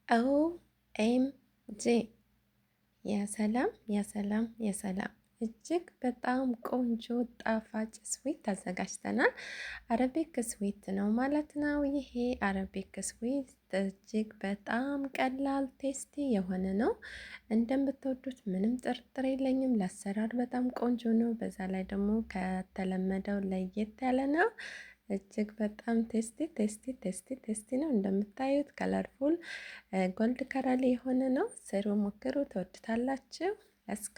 ኦኤምጂ ያሰላም ያሰላም ያሰላም! እጅግ በጣም ቆንጆ ጣፋጭ ስዊት አዘጋጅተናል። አረቢክ ስዊት ነው ማለት ነው። ይሄ አረቢክ ስዊት እጅግ በጣም ቀላል ቴስቲ የሆነ ነው። እንደምትወዱት ምንም ጥርጥር የለኝም። ለአሰራር በጣም ቆንጆ ነው። በዛ ላይ ደግሞ ከተለመደው ለየት ያለ ነው። እጅግ በጣም ቴስቲ ቴስቲ ቴስቲ ቴስቲ ነው። እንደምታዩት ከለርፉል ጎልድ ከረል የሆነ ነው። ስሩ፣ ሞክሩ፣ ትወዱታላችሁ። ለስጎ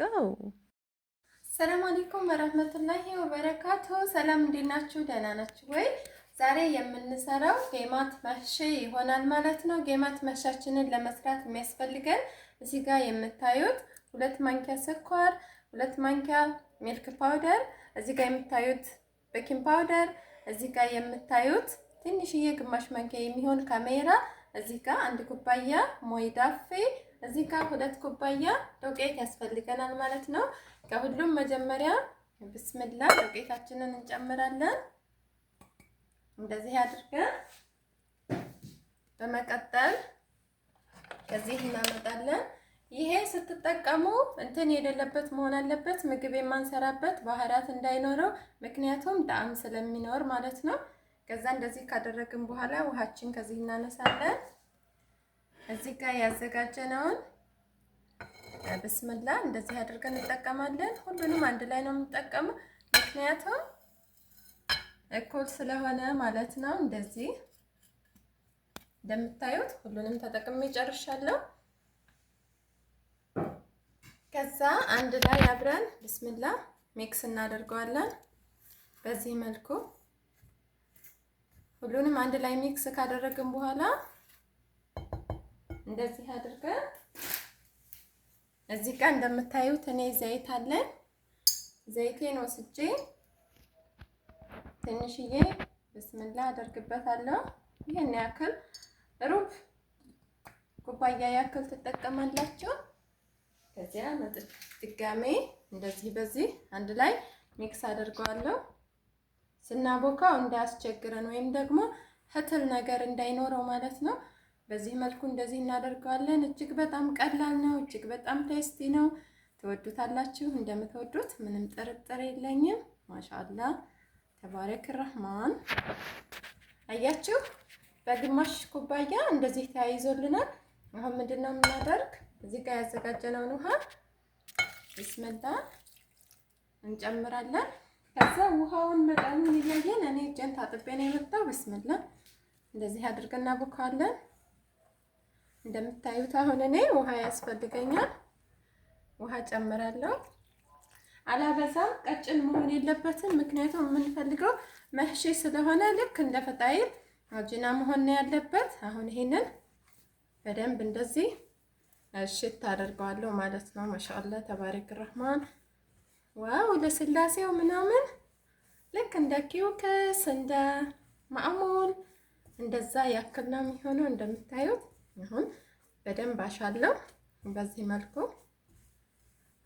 ሰላም አለይኩም ወራህመቱላሂ ወበረካቱ። ሰላም እንዴት ናችሁ? ደህና ናችሁ ወይ? ዛሬ የምንሰራው ጌማት መህሺ ይሆናል ማለት ነው። ጌማት መህሻችንን ለመስራት የሚያስፈልገን እዚህ ጋር የምታዩት 2 ማንኪያ ስኳር፣ 2 ማንኪያ ሚልክ ፓውደር፣ እዚህ ጋር የምታዩት ቤኪንግ ፓውደር፣ እዚህ ጋር የምታዩት ትንሽዬ ግማሽ ማንኪያ የሚሆን ካሜራ፣ እዚህ ጋር 1 ኩባያ ሞይዳፌ፣ እዚህ ጋር 2 ኩባያ ዱቄት ያስፈልገናል ማለት ነው። ከሁሉም መጀመሪያ ብስምላ ዱቄታችንን እንጨምራለን። እንደዚህ አድርገን በመቀጠል ከዚህ እናመጣለን። ይሄ ስትጠቀሙ እንትን የሌለበት መሆን አለበት፣ ምግብ የማንሰራበት ባህራት እንዳይኖረው፣ ምክንያቱም ጣዕም ስለሚኖር ማለት ነው። ከዛ እንደዚህ ካደረግን በኋላ ውሃችን ከዚህ እናነሳለን። እዚህ ጋር ያዘጋጀነውን ብስምላ እንደዚህ አድርገን እንጠቀማለን። ሁሉንም አንድ ላይ ነው የምንጠቀመው፣ ምክንያቱም እኩል ስለሆነ ማለት ነው። እንደዚህ እንደምታዩት ሁሉንም ተጠቅሜ ጨርሻለሁ። ከዛ አንድ ላይ አብረን ብስምላ ሚክስ እናደርገዋለን። በዚህ መልኩ ሁሉንም አንድ ላይ ሚክስ ካደረግን በኋላ እንደዚህ አድርገን እዚህ ጋር እንደምታዩት እኔ ዘይት አለኝ። ዘይቴን ወስጄ ትንሽዬ ብስምላ አደርግበታለሁ። ይሄን ያክል ሩብ ኩባያ ያክል ትጠቀማላችሁ። ከዚያ ድጋሜ እንደዚህ በዚህ አንድ ላይ ሚክስ አደርገዋለሁ። ስናቦካው እንዳያስቸግረን ወይም ደግሞ ህትል ነገር እንዳይኖረው ማለት ነው። በዚህ መልኩ እንደዚህ እናደርገዋለን። እጅግ በጣም ቀላል ነው። እጅግ በጣም ቴስቲ ነው። ትወዱታላችሁ። እንደምትወዱት ምንም ጥርጥር የለኝም። ማሻአላ ተባረክ ረህማን። አያችሁ፣ በግማሽ ኩባያ እንደዚህ ተያይዞልናል። አሁን ምንድነው የምናደርግ? እዚህ ጋር ያዘጋጀነውን ውሃ ብስምላ እንጨምራለን። ከዛ ውሃውን መጠኑን እያየን እኔ እጄን ታጥቤ ነው የመጣው። ብስምላ እንደዚህ አድርገን እናቦካዋለን። እንደምታዩት አሁን እኔ ውሃ ያስፈልገኛል። ውሃ ጨምራለሁ። አላበዛም፣ ቀጭን መሆን የለበትም። ምክንያቱም የምንፈልገው መህሺ ስለሆነ ልክ እንደ ፈጣይር አጅና መሆን ነው ያለበት። አሁን ይሄንን በደንብ እንደዚህ እሽት አደርገዋለሁ ማለት ነው። ማሻአላ ተባረክ ረህማን። ዋው ለስላሴው ምናምን ልክ እንደ ኪውክስ እንደ ማዕሙል እንደዛ ያክል ነው የሚሆነው። እንደምታዩት አሁን በደንብ አሻለው። በዚህ መልኩ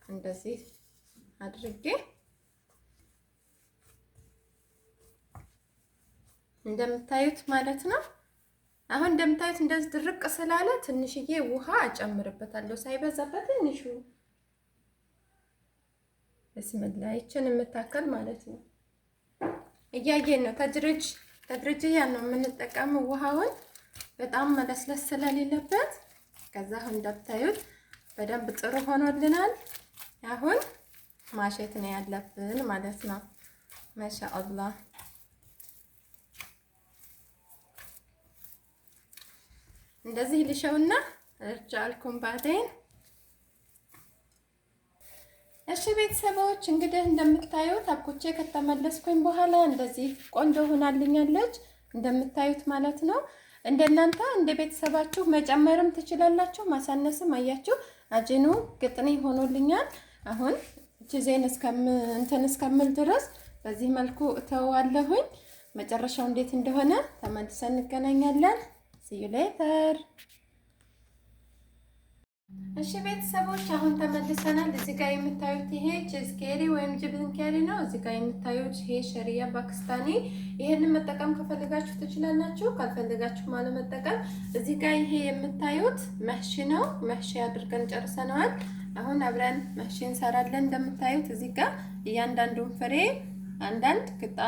እንደዚህ አድርጌ እንደምታዩት ማለት ነው። አሁን እንደምታዩት እንደዚህ ድርቅ ስላለ ትንሽዬ ውሃ አጨምርበታለሁ፣ ሳይበዛበት ትንሹ። ብስምላ ይችን የምታከል ማለት ነው። እያየን ነው። ተድርጅያ ነው የምንጠቀመው ውሃውን በጣም መለስለስ ስለሌለበት። ከዛ አሁን እንደምታዩት በደንብ ጥሩ ሆኖልናል። አሁን ማሸት ነው ያለብን ማለት ነው። ማሻአላህ እንደዚህ ልሸውና እርጃልኩም ባዴን። እሺ ቤተሰቦች እንግዲህ እንደምታዩት አብኩቼ ከተመለስኩኝ በኋላ እንደዚህ ቆንጆ ሆናልኛለች እንደምታዩት ማለት ነው። እንደናንተ እንደ ቤተሰባችሁ መጨመርም ትችላላችሁ፣ ማሳነስም። አያችሁ አጅኑ ግጥኔ ሆኖልኛል። አሁን ቺዜን እስከምል ድረስ በዚህ መልኩ እተዋለሁኝ። መጨረሻው እንዴት እንደሆነ ተመልሰን እንገናኛለን። See you later. እሺ ቤተሰቦች አሁን ተመልሰናል። እዚህ ጋር የምታዩት ይሄ ቺዝ ኬሪ ወይም ጅብን ኬሪ ነው። እዚህ ጋር የምታዩት ይሄ ሸሪያ ፓኪስታኒ። ይሄንን መጠቀም ከፈለጋችሁ ትችላላችሁ፣ ካልፈለጋችሁ አለመጠቀም። እዚህ ጋር ይሄ የምታዩት መህሺ ነው። መህሺ አድርገን ጨርሰነዋል። አሁን አብረን መህሺ እንሰራለን። እንደምታዩት እዚህ ጋር እያንዳንዱን ፍሬ አንዳንድ ቅጣ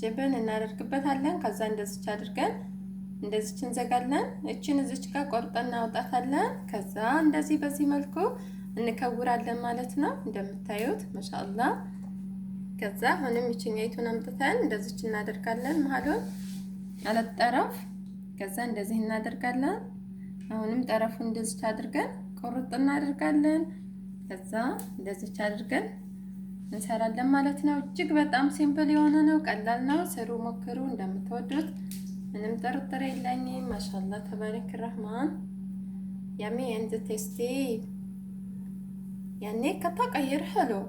ጅብን እናደርግበታለን። ከዛ እንደዚች አድርገን እንደዚች እንዘጋለን። እችን እዚች ጋር ቆርጠን እናውጣታለን። ከዛ እንደዚህ በዚህ መልኩ እንከውራለን ማለት ነው እንደምታዩት ማሻአላ። ከዛ አሁንም ይችኛይቱን አምጥተን እንደዚች እናደርጋለን መሀሉን አለጠረፍ። ከዛ እንደዚህ እናደርጋለን። አሁንም ጠረፉን እንደዚች አድርገን ቆርጥ እናደርጋለን። ከዛ እንደዚች አድርገን እንሰራለን ማለት ነው። እጅግ በጣም ሲምፕል የሆነ ነው፣ ቀላል ነው። ስሩ፣ ሞክሩ፣ እንደምትወዱት ምንም ጥርጥር የለኝም። ማሻአላ ተባረክ ረህማን ያሚ እንት ቴስቲ يعني كتغير حلو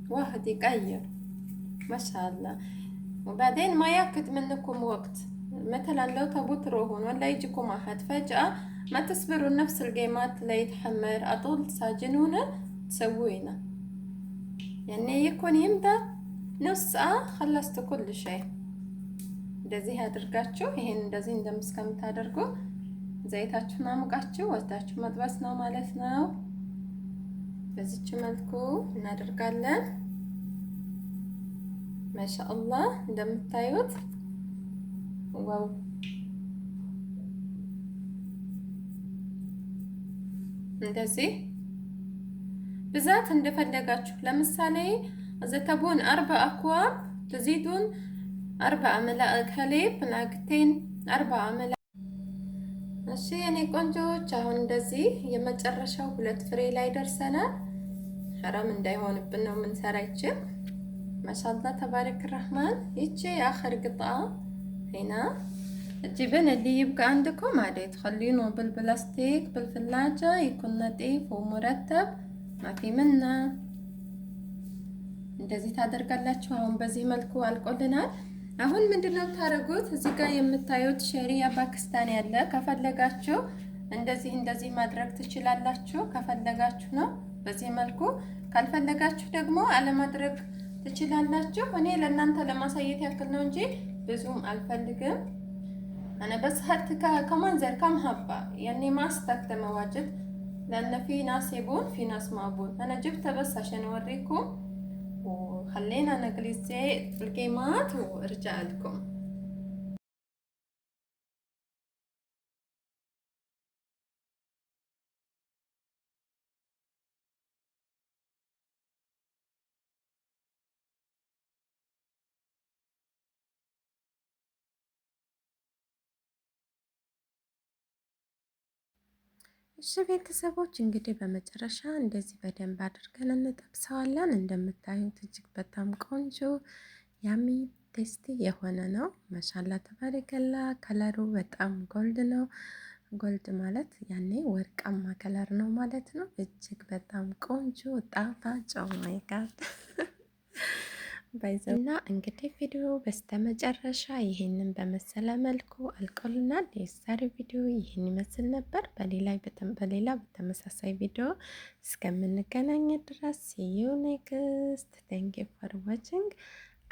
واحد يغير ما شاء الله. وبعدين ما ياخذ منكم وقت، مثلا لو تبوا تروحون ولا يجيكم احد فجأة ما تصبروا نفس القيمات اللي يتحمر اطول تساجنونه تسوينه، يعني يكون يمدى نص ساعة خلصت كل شيء። እንደዚህ አድርጋችሁ ይሄን እንደዚህ እንደምስከምታደርጉ ዘይታችሁን አሙቃችሁ ወስዳችሁ መጥበስ ነው ማለት ነው። በዚች መልኩ እናደርጋለን። ማሻአላህ እንደምታዩት ዋው እንደዚህ ብዛት እንደፈለጋችሁ። ለምሳሌ ዘተቡን 4 አክዋብ تزيدون 4 ملاء حليب ناقتين 4 ملاء። እሺ የኔ ቆንጆዎች አሁን እንደዚህ የመጨረሻው 2 ፍሬ ላይ ደርሰናል። حرام እንዳይሆንብን ነው የምንሰራቸው። ማሻአላ ተባረክ ረህማን። ይቺ አخر قطعة هنا الجبن اللي يبقى عندكم عادي تخلينه بالبلاستيك بالثلاجة يكون نظيف ومرتب ما في منه። እንደዚህ ታደርጋላችሁ። አሁን በዚህ መልኩ አልቆልናል። አሁን ምንድነው ታረጉት? እዚህ ጋር የምታዩት ሸሪያ ፓኪስታኒ ያለ ከፈለጋችሁ እንደዚህ ማድረግ ትችላላችሁ። ከፈለጋችሁ ነው በዚህ መልኩ፣ ካልፈለጋችሁ ደግሞ አለማድረግ ትችላላችሁ። እኔ ለእናንተ ለማሳየት ያክል ነው እንጂ ብዙም አልፈልግም። انا بس هات كمنظر كم حبة، يعني ما استخدم واجد لان في ناس يبون في ناس ما يبون. انا جبتها بس عشان اوريكم، وخلينا نقلي زيت القيمات وارجع لكم. እሺ ቤተሰቦች እንግዲህ በመጨረሻ እንደዚህ በደንብ አድርገን እንጠብሰዋለን። እንደምታዩት እጅግ በጣም ቆንጆ ያሚ ቴስቲ የሆነ ነው። ማሻላ ተባረከላ። ከለሩ በጣም ጎልድ ነው። ጎልድ ማለት ያኔ ወርቃማ ከለር ነው ማለት ነው። እጅግ በጣም ቆንጆ ጣፋጭ ማይ ጋድ ባይዘውና እንግዲህ ቪዲዮ በስተመጨረሻ ይሄንን በመሰለ መልኩ አልቆልናል። የዛሬው ቪዲዮ ይሄን ይመስል ነበር። በሌላ በተመሳሳይ ቪዲዮ እስከምንገናኝ ድረስ see you next. Thank you for watching.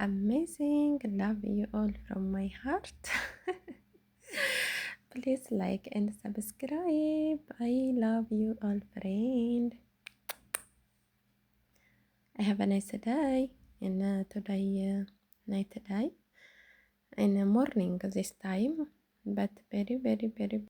Amazing. Love you all from my heart. Please like and subscribe. I love you all friend. I have a nice day. In today night time in the morning this time, but very